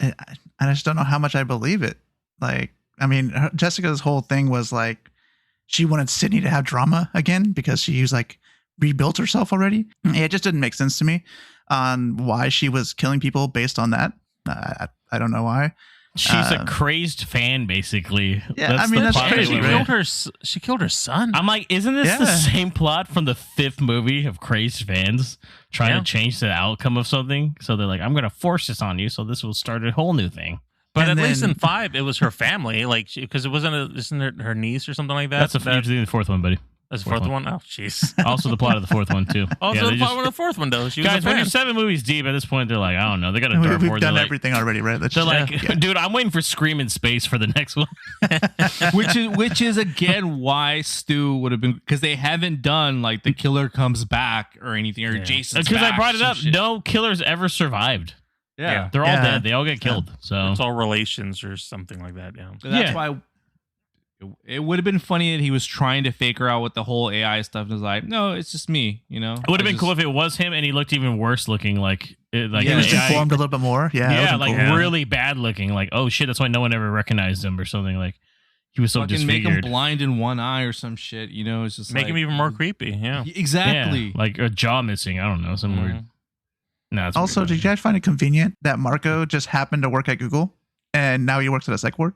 I just don't know how much I believe it. Like, I mean, Jessica's whole thing was like she wanted Sidney to have drama again because she was like rebuilt herself already. It just didn't make sense to me on why she was killing people based on that. I don't know why. she's a crazed fan, basically. Yeah, I mean, that's plot crazy, they went right? with. She killed her son. I'm like, isn't this the Yeah. same plot from the 5th movie of crazed fans trying Yeah. to change the outcome of something? So they're like, I'm going to force this on you, so this will start a whole new thing. But And at least then- in 5, it was her family, like because it wasn't isn't her niece or something like that. That's usually the 4th one, buddy. That's the fourth fourth one. one. Oh, jeez. Also the plot of the 4th one, too. Also, Yeah, the they plot just- of the 4th one though. She was guys, a when fan. you're 7 movies deep at this point, they're like, I don't know. They got a dartboard. We've They're done like, everything already, right? Let's they're just- like, yeah. dude, I'm waiting for Scream in Space for the next one. which is again why Stu would have been, because they haven't done like the killer comes back or anything, or Jason's Because I back, brought it some up. shit. No killers ever survived. Yeah. They're all Yeah. dead. They all get killed. So It's all relations or something like that. Yeah. That's Yeah. why it would have been funny that he was trying to fake her out with the whole AI stuff and was like, no, it's just me, you know? it would have been cool if it was him and he looked even worse looking, like He was AI. informed a little bit more. Yeah, that Yeah, would've like been cool. really bad looking. Like, oh shit, that's why no one ever recognized him or something. Like he was so fucking make him disfigured. blind in one eye or some shit, you know? It's just Make like, him even more creepy. Yeah. Exactly. Yeah, like a jaw missing. I don't know, some Mhm. weird. No, it's Also, weird. did you guys find it convenient that Marco just happened to work at Google and now he works at a psych ward?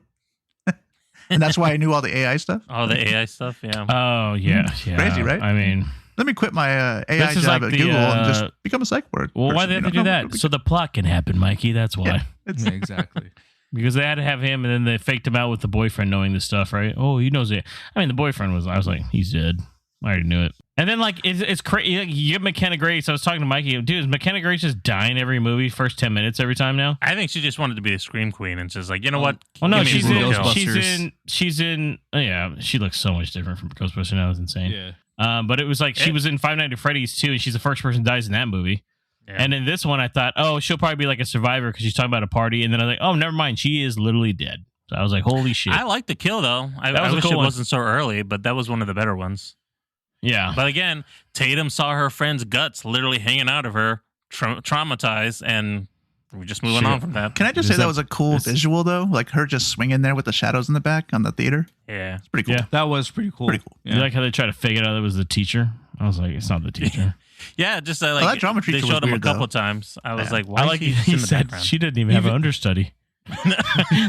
And that's why I knew all the AI stuff. All the AI stuff. Yeah. Oh yeah, yeah. Crazy, right? I mean, Let me quit my AI This is job like at the, Google and just become a psych ward. well, why person, they have you to do know? that? So the plot can happen, Mikey. That's why. Yeah. It's, Yeah, exactly. Because they had to have him, and then they faked him out with the boyfriend knowing this stuff, right? Oh, he knows it. I mean, the boyfriend was. I was like, he's dead. I already knew it. And then, like, it's crazy. You get McKenna Grace. I was talking to Mikey. Dude, is McKenna Grace just dying every movie, first 10 minutes every time now? I think she just wanted to be a scream queen and just like, you know what? Oh no, Give me she's a in. Bruno. She's in. Oh, yeah, she looks so much different from Ghostbusters now. It's insane. Yeah. But it was like she was in Five Nights at Freddy's too, and she's the first person who dies in that movie. Yeah. And in this one, I thought, oh, she'll probably be like a survivor because she's talking about a party. And then I was like, oh, never mind, she is literally dead. So I was like, holy shit. I like the kill though. I That was a wish cool it one. wasn't so early, but that was one of the better ones. Yeah. But again, Tatum saw her friend's guts literally hanging out of her, traumatized, and we're just moving Shit. on from that. can I just say that was a cool visual though? Like her just swinging there with the shadows in the back on the theater. Yeah. It's pretty cool. Yeah. That was pretty cool. Pretty cool. You like how they try to fake it out that was the teacher? I was like, it's not the teacher. Yeah, just like that drama they teacher showed was him weird, a couple though. times. I was Yeah. like, why I like is he in the said background? she didn't even have an understudy.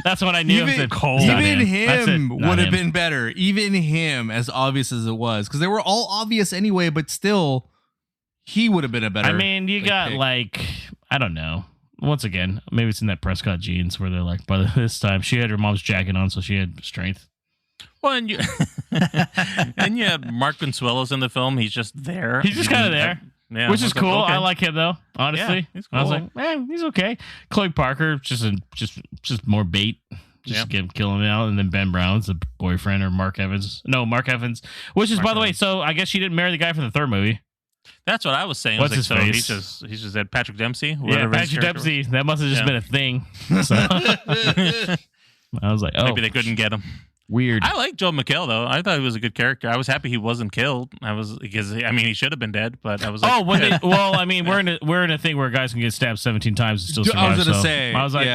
That's when I knew. I said, Cole. "Not Even That's it, him not would have him." been better. Even him, as obvious as it was, because they were all obvious anyway. But still, he would have been a better. I mean, you got pick. like, I don't know. Once again, maybe it's in that Prescott genes where they're like, by this time she had her mom's jacket on, so she had strength. Well, and you and you have Mark Consuelos in the film. He's just there. He's just kinda there. Yeah, Which I is was like, cool. okay. I like him though. Honestly, Yeah, he's I was cool. like, man, he's okay. Chloe Parker, just more bait. Just kill him out, and then Ben Brown's the boyfriend, or Mark Evans. No, Mark Evans. Which is, Mark by the way, Evans. so I guess she didn't marry the guy from the third movie. That's what I was saying. What's I was his like, so face? he's just at Patrick Dempsey. Yeah, whatever his Patrick character Dempsey. That must have just Yeah. been a thing. So I was like, oh, was. Maybe they couldn't get him. Weird. I like Joel McHale though. I thought he was a good character. I was happy he wasn't killed. He should have been dead, but I was like, we're in a thing where guys can get stabbed 17 times and still survive. I was gonna say, I was like,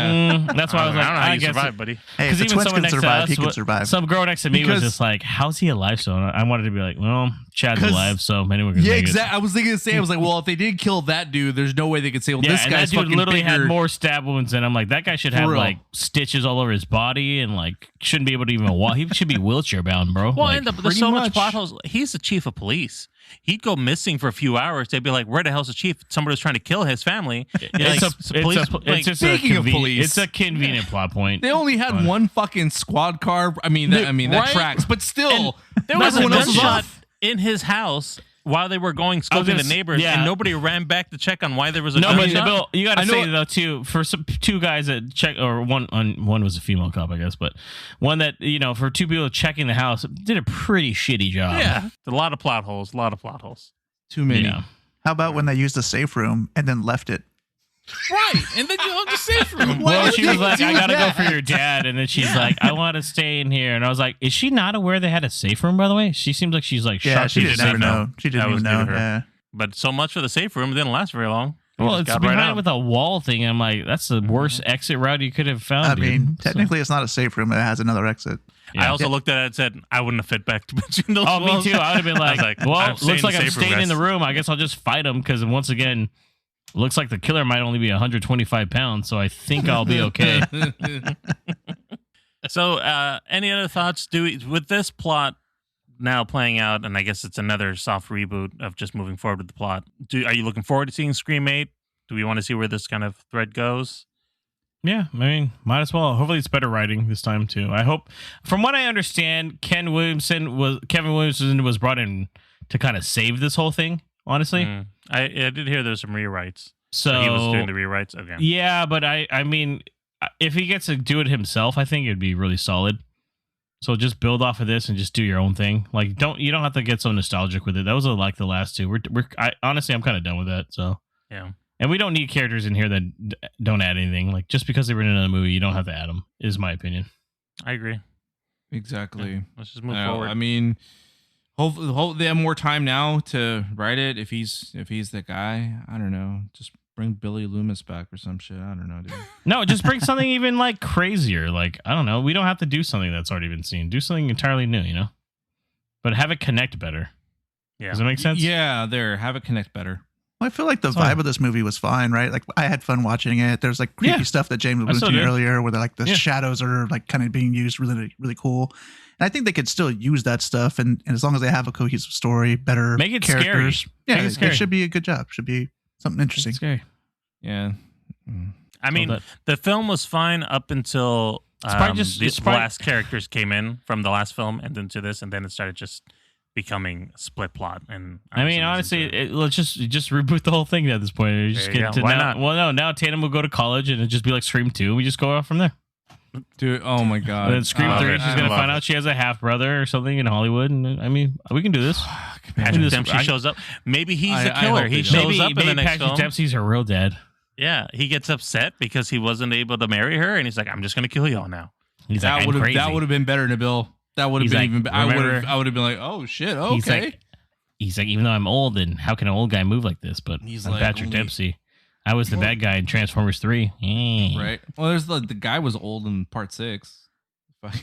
that's why I was like, I don't know how I you guess survive, buddy. Hey, if the twins can survive, he can survive. Some girl next to me was just like, how's he alive? So I wanted to be like, well, Chad's alive, so anyone can make exactly. I was thinking the same. I was like, well, if they did kill that dude, there's no way they could say, well, this guy's that dude literally bigger. had more stab wounds than I'm like, that guy should have like stitches all over his body and like shouldn't be able to even walk. He should be wheelchair bound, bro. Well, like, and there's so much plot holes. He's the chief of police. He'd go missing for a few hours. They'd be like, "Where the hell's the chief?" Somebody was trying to kill his family. It's a convenient plot point. They only had one fucking squad car. That tracks, but still, there was a gunshot in his house while they were going scoping the neighbors, and nobody ran back to check on why there was a gunshot. But Bill, you got to say though too, for two guys that check, or one was a female cop, I guess, but one that for two people checking the house did a pretty shitty job. Yeah, a lot of plot holes. Too many. Yeah. How about when they used the safe room and then left it? Right, and then you have the safe room. Well, she was like, "I gotta go for your dad," and then she's like, "I want to stay in here." And I was like, "Is she not aware they had a safe room?" By the way, she seems like she's like, she didn't ever know. She didn't even know. Yeah. But so much for the safe room, it didn't last very long. Well, it's behind with a wall thing. I'm like, that's the worst exit route you could have found. I mean, technically, it's not a safe room. It has another exit. Yeah. I also looked at it and said, I wouldn't have fit back between those walls. Me too. I would have been like, well, looks like I'm staying in the room. I guess I'll just fight him because once again, looks like the killer might only be 125 pounds, so I think I'll be okay. So, any other thoughts? With this plot now playing out, and I guess it's another soft reboot of just moving forward with the plot. Are you looking forward to seeing Scream 8? Do we want to see where this kind of thread goes? Yeah, I mean, might as well. Hopefully, it's better writing this time too. I hope. From what I understand, Kevin Williamson was brought in to kind of save this whole thing. Honestly, I did hear there's some rewrites. So he was doing the rewrites. Okay. Yeah, but I mean, if he gets to do it himself, I think it'd be really solid. So just build off of this and just do your own thing. Like, you don't have to get so nostalgic with it. That was like the last two. Honestly, I'm kind of done with that. So yeah. And we don't need characters in here that don't add anything. Like, just because they were in another movie, you don't have to add them, is my opinion. I agree. Exactly. Yeah. Let's just move forward. I mean, hopefully they have more time now to write it. If he's the guy, I don't know. Just bring Billy Loomis back or some shit. I don't know, dude. No, just bring something even like crazier. Like, I don't know. We don't have to do something that's already been seen. Do something entirely new, But have it connect better. Yeah. Does that make sense? Yeah, have it connect better. Well, I feel like the vibe of this movie was fine, right? Like, I had fun watching it. There's like creepy stuff that James was mentioning earlier, where the shadows are like kind of being used really, really cool. And I think they could still use that stuff, and as long as they have a cohesive story, better make it characters, scary. Yeah, it should be a good job. Should be something interesting. Scary. Yeah. I mean, the film was fine up until the last characters came in from the last film, and then to this, and then it started just becoming a split plot. And I mean, honestly, let's just reboot the whole thing at this point. You just get to Why now, not? Well, no, now Tatum will go to college and it'll just be like Scream 2. We just go off from there. Dude, oh my God. And then Scream 3, she's going to find out she has a half brother or something in Hollywood. And I mean, we can do this. Patrick Dempsey shows up. Maybe he's the killer. He shows up in the next Patrick film. Dempsey's her real dad. Yeah, he gets upset because he wasn't able to marry her, and he's like, "I'm just going to kill y'all now." He's like, that would have been better, Nabil. That would have been even better. I would have been like, "Oh shit, okay." He's like, even though I'm old, and how can an old guy move like this? But he's I'm like, Patrick Dempsey. I was the bad guy in Transformers 3. Right. Well, there's the guy was old in Part 6. But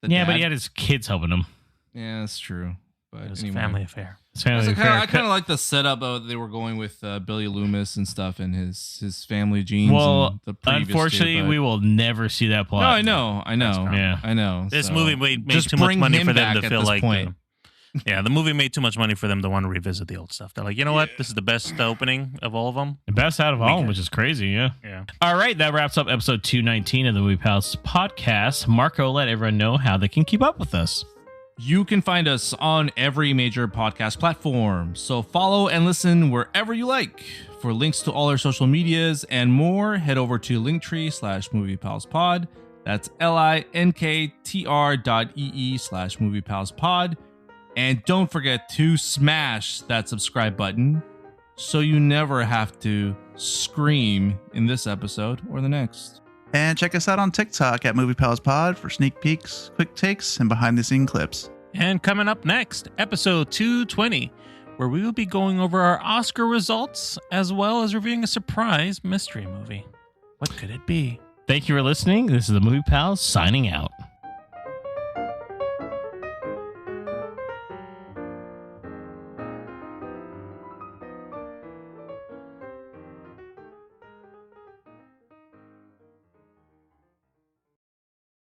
he had his kids helping him. Yeah, that's true. But it was a family affair. I kind of like the setup of they were going with Billy Loomis and stuff and his family genes. Well, and unfortunately, we will never see that plot. No, I know. Yeah, I know. This movie made too much money for them to feel like. Yeah, the movie made too much money for them to want to revisit the old stuff. They're like, you know what? This is the best opening of all of them. The best out of all of them, which is crazy, yeah. All right, that wraps up episode 219 of the Movie Pals podcast. Marco, let everyone know how they can keep up with us. You can find us on every major podcast platform, so follow and listen wherever you like. For links to all our social medias and more, head over to linktree/moviepalspod. That's linktr.ee/moviepalspod. And don't forget to smash that subscribe button so you never have to scream in this episode or the next. And check us out on TikTok at Movie Pals Pod for sneak peeks, quick takes, and behind-the-scene clips. And coming up next, episode 220, where we will be going over our Oscar results as well as reviewing a surprise mystery movie. What could it be? Thank you for listening. This is the Movie Pals signing out.